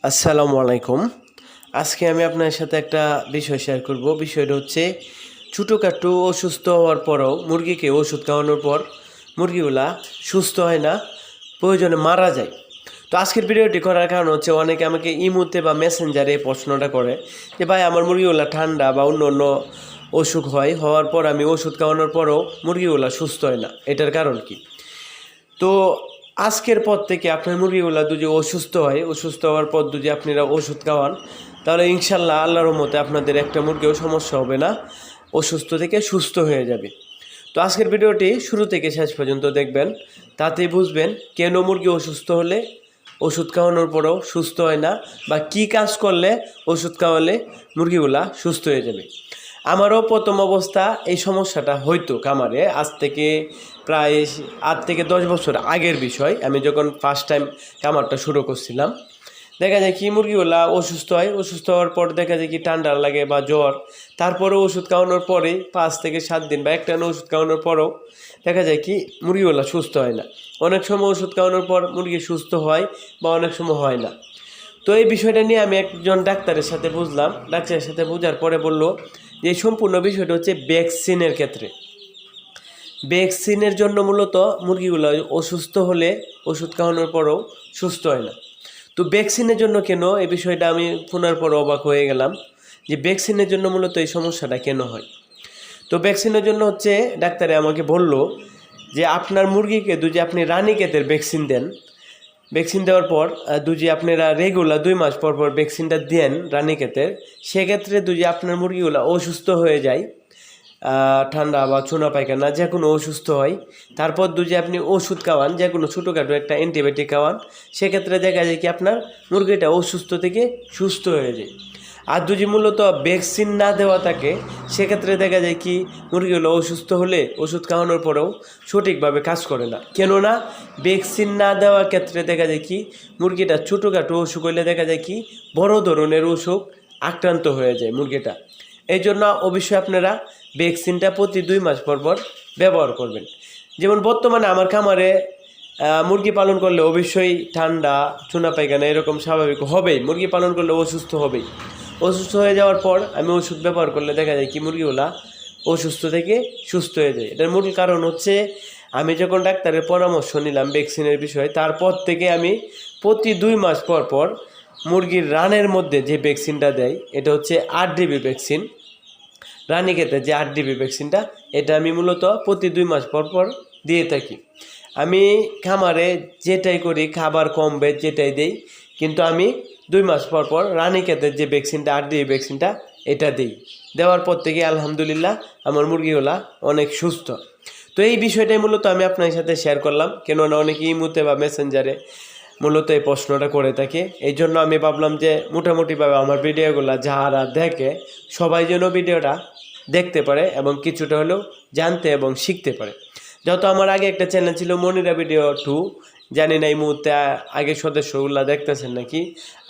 আসসালামু আলাইকুম। আজকে আমি আপনার সাথে একটা বিষয় শেয়ার করব। বিষয়টা হচ্ছে ছোটোখাটো অসুস্থ হওয়ার পরও মুরগিকে ওষুধ খাওয়ানোর পর মুরগিগুলা সুস্থ হয় না, প্রয়োজনে মারা যায়। তো আজকের ভিডিওটি করার কারণ হচ্ছে অনেকে আমাকে ইমোতে বা মেসেঞ্জারে প্রশ্নটা করে যে ভাই আমার মুরগিগুলা ঠান্ডা বা অন্য অন্য অসুখ হওয়ার পর আমি ওষুধ খাওয়ানোর পরও মুরগিগুলা সুস্থ হয় না, এটার কারণ কি? তো আজকের পর থেকে আপনার মুরগিগুলো যদি অসুস্থ হওয়ার পর যদি আপনারা ওষুধ খাওয়ান, তাহলে ইনশাল্লাহ আল্লাহর রহমতে আপনাদের একটা মুরগিও সমস্যা হবে না, অসুস্থ থেকে সুস্থ হয়ে যাবে। তো আজকের ভিডিওটি শুরু থেকে শেষ পর্যন্ত দেখবেন, তাতেই বুঝবেন কেন মুরগি অসুস্থ হলে ওষুধ খাওয়ানোর পরেও সুস্থ হয় না, বা কি কাজ করলে ওষুধ খাওয়ালে মুরগিগুলা সুস্থ হয়ে যাবে। আমারও প্রথম অবস্থা এই সমস্যাটা হয়তো খামারে আজ থেকে প্রায় 8 থেকে 10 বছর আগের বিষয়। আমি যখন ফার্স্ট টাইম খামারটা শুরু করছিলাম, দেখা যায় কি মুরগিগুলা অসুস্থ হওয়ার পর দেখা যায় কি ঠান্ডা লাগে বা জ্বর, তারপরেও ওষুধ খাওয়ানোর পরে 5 থেকে 7 দিন বা একটানা ওষুধ খাওয়ানোর পরেও দেখা যায় কি মুরগিগুলা সুস্থ হয় না। অনেক সময় ওষুধ খাওয়ানোর পর মুরগি সুস্থ হয় বা অনেক সময় হয় না। তো এই বিষয়টা নিয়ে আমি একজন ডাক্তারের সাথে বুঝলাম। ডাক্তারের সাথে বোঝার পরে বলল যে এই সম্পূর্ণ বিষয়টা হচ্ছে ভ্যাকসিনের ক্ষেত্রে। ভ্যাকসিনের জন্য মূলত মুরগিগুলো অসুস্থ হলে ওষুধ খাওয়ানোর পরও সুস্থ হয় না। তো ভ্যাকসিনের জন্য কেন, এই বিষয়টা আমি শোনার পর অবাক হয়ে গেলাম যে ভ্যাকসিনের জন্য মূলত এই সমস্যাটা কেন হয়। তো ভ্যাকসিনের জন্য হচ্ছে ডাক্তারে আমাকে বলল যে আপনার মুরগিকে যদি আপনি রানীক্ষেতের ভ্যাকসিন দেন, ভ্যাকসিন দেওয়ার পর যদি আপনারা রেগুলার 2 মাস পর পর ভ্যাকসিনটা দেন রানীক্ষেতের, সেক্ষেত্রে যদি আপনার মুরগিগুলো অসুস্থ হয়ে যায়, ঠান্ডা বা চুনা পায়খানা যে কোনো অসুস্থ হয়, তারপর যদি আপনি ওষুধ খাওয়ান, যে কোনো ছোটোখাটো একটা অ্যান্টিবায়োটিক খাওয়ান, সেক্ষেত্রে দেখা যায় কি আপনার মুরগিটা অসুস্থ থেকে সুস্থ হয়ে যায়। আর যদি মূলত ভ্যাকসিন না দেওয়া থাকে, সেক্ষেত্রে দেখা যায় কি মুরগিগুলো অসুস্থ হলে ওষুধ খাওয়ানোর পরেও সঠিকভাবে কাজ করে না। কেননা ভ্যাকসিন না দেওয়ার ক্ষেত্রে দেখা যায় কি মুরগিটা ছোটোখাটো অসুখ হলে দেখা যায় কি বড় ধরনের অসুখ আক্রান্ত হয়ে যায় মুরগিটা। এই জন্য অবশ্যই আপনারা ভ্যাকসিনটা প্রতি 2 মাস পর পর ব্যবহার করবেন। যেমন বর্তমানে আমার খামারে মুরগি পালন করলে অবশ্যই ঠান্ডা চুনা পায়খানা এরকম স্বাভাবিক হবেই, মুরগি পালন করলে অসুস্থ হবেই। অসুস্থ হয়ে যাওয়ার পর আমি ওষুধ ব্যবহার করলে দেখা যায় কি মুরগিগুলা অসুস্থ থেকে সুস্থ হয়ে যায়। এটার মূল কারণ হচ্ছে আমি যখন ডাক্তারের পরামর্শ নিলাম ভ্যাকসিনের বিষয়ে, তারপর থেকে আমি প্রতি 2 মাস পর পর মুরগির রানের মধ্যে যে ভ্যাকসিনটা দেয়, এটা হচ্ছে 8 ডিবি ভ্যাকসিন। রানীক্ষেতের যে 8 ডিবি ভ্যাকসিনটা, এটা আমি মূলত প্রতি 2 মাস পর পর দিয়ে থাকি। আমি খামারে যেটাই করি, খাবার কম বেশ যেটাই দেই, কিন্তু আমি 2 মাস পর পর রানীক্ষেতের যে ভ্যাকসিনটা 8 ডিবি ভ্যাকসিনটা এটা দিই। দেওয়ার পর থেকে আলহামদুলিল্লাহ আমার মুরগিগুলা অনেক সুস্থ। তো এই বিষয়টাই মূলত আমি আপনার সাথে শেয়ার করলাম, কেননা অনেকে ইমোতে বা মেসেঞ্জারে মূলত এই প্রশ্নটা করে থাকে। এই জন্য আমি ভাবলাম যে মোটামুটিভাবে আমার ভিডিওগুলো যারা দেখে সবাই যেন ভিডিওটা দেখতে পারে এবং কিছুটা হলেও জানতে এবং শিখতে পারে। যত আমার আগে একটা চ্যানেল ছিল মনিরা ভিডিও 2, জানি না এই মুহূর্তে আগের সদস্যগুলো দেখতেছেন নাকি।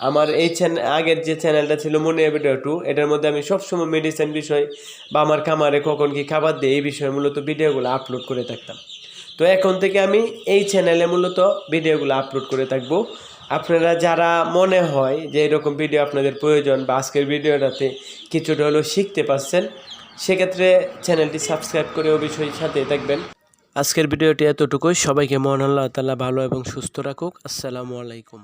আমার এই আগের যে চ্যানেলটা ছিল মনিরা ভিডিও 2, এটার মধ্যে আমি সবসময় মেডিসিন বিষয় বা আমার খামারে কখন কি খাবার দিই এই বিষয়ে মূলত ভিডিওগুলো আপলোড করে থাকতাম। তো এখন থেকে আমি এই চ্যানেলে মূলত ভিডিওগুলো আপলোড করে থাকবো। আপনারা যারা মনে হয় যে এরকম ভিডিও আপনাদের প্রয়োজন বা আজকের ভিডিওটাতে কিছুটা হলেও শিখতে পারছেন, সেক্ষেত্রে চ্যানেলটি সাবস্ক্রাইব করে অবশ্যই সাথে থাকবেন। আজকের ভিডিওটি এতটুকুই। সবাইকে মহান আল্লাহ তাআলা ভালো এবং সুস্থ রাখুক। আসসালামু আলাইকুম।